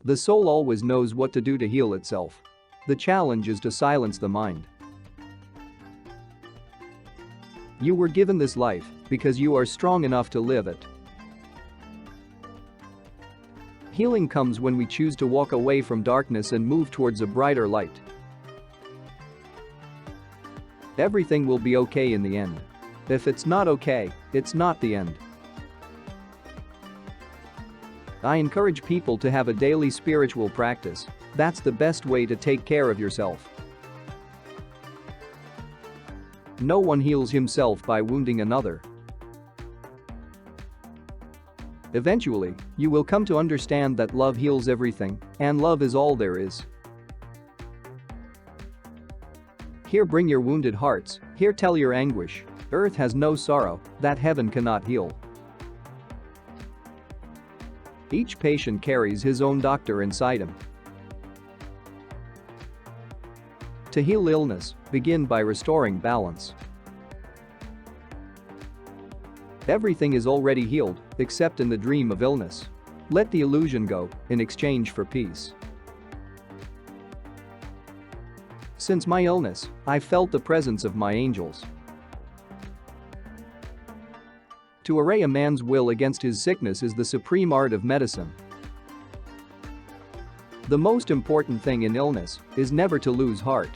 The soul always knows what to do to heal itself. The challenge is to silence the mind. You were given this life because you are strong enough to live it. Healing comes when we choose to walk away from darkness and move towards a brighter light. Everything will be okay in the end. If it's not okay, it's not the end. I encourage people to have a daily spiritual practice. That's the best way to take care of yourself. No one heals himself by wounding another. Eventually, you will come to understand that love heals everything, and love is all there is. Here bring your wounded hearts, here tell your anguish. Earth has no sorrow that heaven cannot heal. Each patient carries his own doctor inside him. To heal illness, begin by restoring balance. Everything is already healed, except in the dream of illness. Let the illusion go, in exchange for peace. Since my illness, I felt the presence of my angels. To array a man's will against his sickness is the supreme art of medicine. The most important thing in illness is never to lose heart.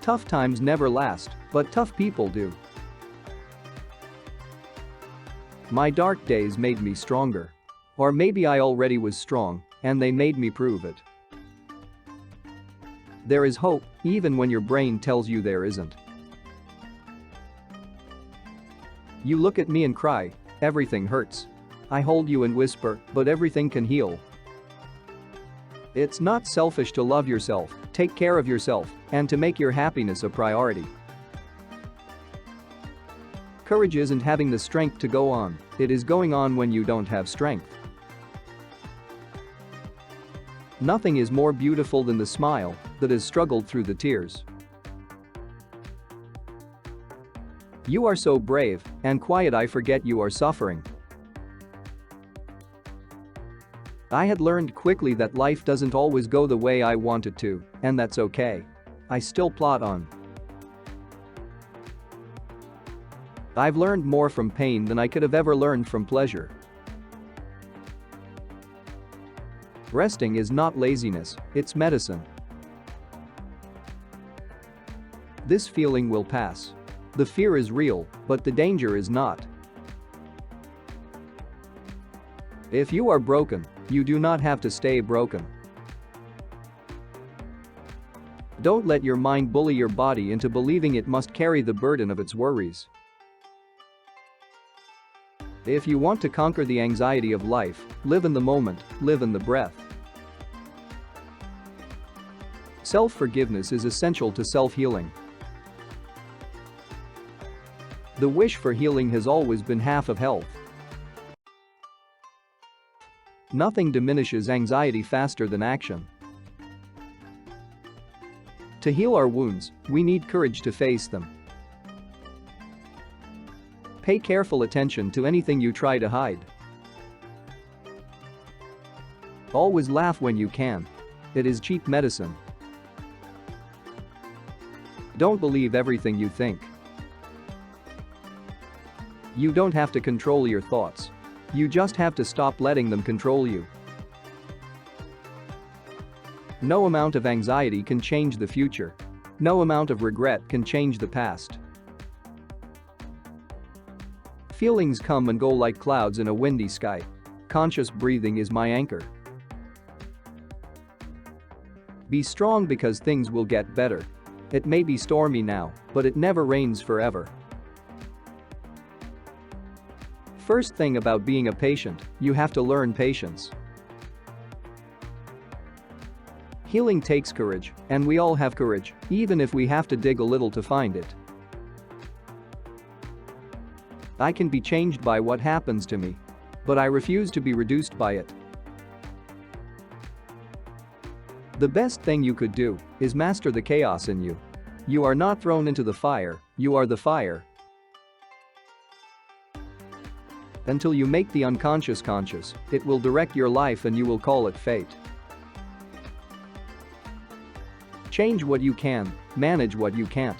Tough times never last, but tough people do. My dark days made me stronger. Or maybe I already was strong, and they made me prove it. There is hope, even when your brain tells you there isn't. You look at me and cry, everything hurts. I hold you and whisper, but everything can heal. It's not selfish to love yourself, take care of yourself, and to make your happiness a priority. Courage isn't having the strength to go on, it is going on when you don't have strength. Nothing is more beautiful than the smile that has struggled through the tears. You are so brave and quiet, I forget you are suffering. I had learned quickly that life doesn't always go the way I want it to, and that's okay. I still plod on. I've learned more from pain than I could have ever learned from pleasure. Resting is not laziness, it's medicine. This feeling will pass. The fear is real, but the danger is not. If you are broken, you do not have to stay broken. Don't let your mind bully your body into believing it must carry the burden of its worries. If you want to conquer the anxiety of life, live in the moment, live in the breath. Self-forgiveness is essential to self-healing. The wish for healing has always been half of health. Nothing diminishes anxiety faster than action. To heal our wounds, we need courage to face them. Pay careful attention to anything you try to hide. Always laugh when you can. It is cheap medicine. Don't believe everything you think. You don't have to control your thoughts. You just have to stop letting them control you. No amount of anxiety can change the future. No amount of regret can change the past. Feelings come and go like clouds in a windy sky. Conscious breathing is my anchor. Be strong because things will get better. It may be stormy now, but it never rains forever. First thing about being a patient, you have to learn patience. Healing takes courage, and we all have courage, even if we have to dig a little to find it. I can be changed by what happens to me. But I refuse to be reduced by it. The best thing you could do is master the chaos in you. You are not thrown into the fire, you are the fire. Until you make the unconscious conscious, it will direct your life and you will call it fate. Change what you can, manage what you can't.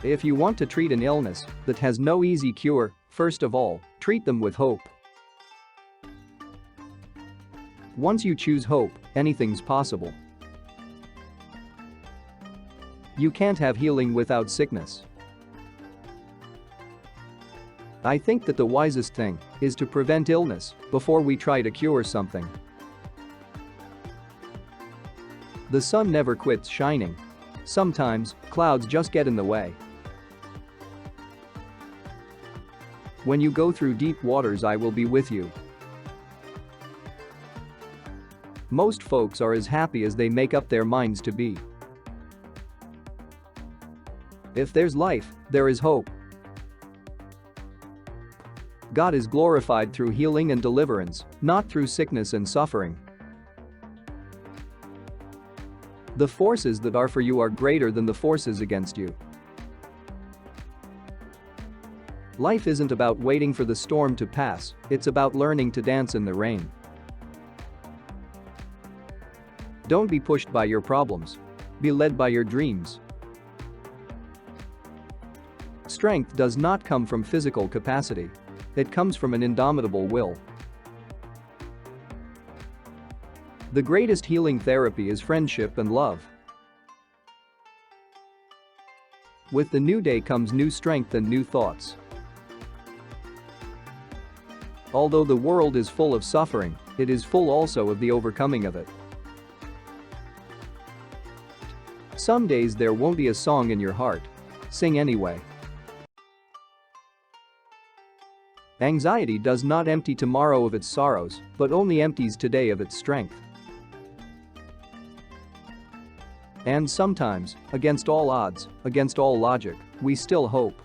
If you want to treat an illness that has no easy cure, first of all, treat them with hope. Once you choose hope, anything's possible. You can't have healing without sickness. I think that the wisest thing is to prevent illness before we try to cure something. The sun never quits shining. Sometimes, clouds just get in the way. When you go through deep waters, I will be with you. Most folks are as happy as they make up their minds to be. If there's life, there is hope. God is glorified through healing and deliverance, not through sickness and suffering. The forces that are for you are greater than the forces against you. Life isn't about waiting for the storm to pass, it's about learning to dance in the rain. Don't be pushed by your problems. Be led by your dreams. Strength does not come from physical capacity. It comes from an indomitable will. The greatest healing therapy is friendship and love. With the new day comes new strength and new thoughts. Although the world is full of suffering, it is full also of the overcoming of it. Some days there won't be a song in your heart. Sing anyway. Anxiety does not empty tomorrow of its sorrows, but only empties today of its strength. And sometimes, against all odds, against all logic, we still hope.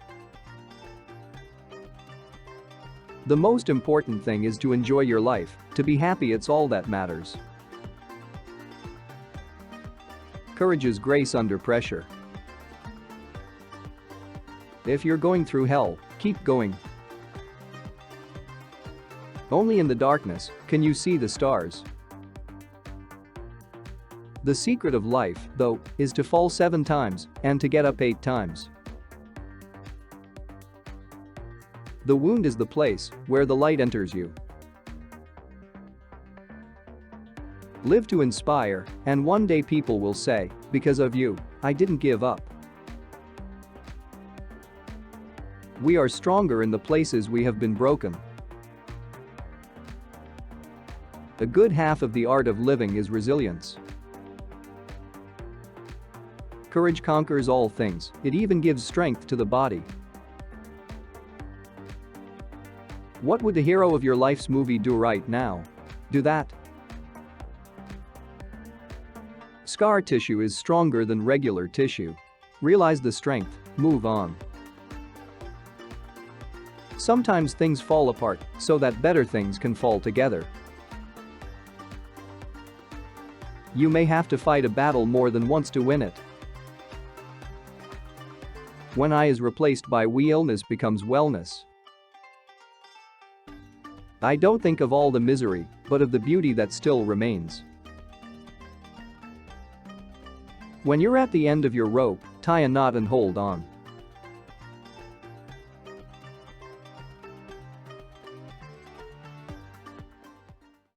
The most important thing is to enjoy your life, to be happy, it's all that matters. Courage is grace under pressure. If you're going through hell, keep going. Only in the darkness can you see the stars. The secret of life, though, is to fall 7 times and to get up 8 times. The wound is the place where the light enters you. Live to inspire, and one day people will say, because of you, I didn't give up. We are stronger in the places we have been broken. A good half of the art of living is resilience. Courage conquers all things, it even gives strength to the body. What would the hero of your life's movie do right now? Do that. Scar tissue is stronger than regular tissue. Realize the strength, move on. Sometimes things fall apart so that better things can fall together. You may have to fight a battle more than once to win it. When I is replaced by we, illness becomes wellness. I don't think of all the misery, but of the beauty that still remains. When you're at the end of your rope, tie a knot and hold on.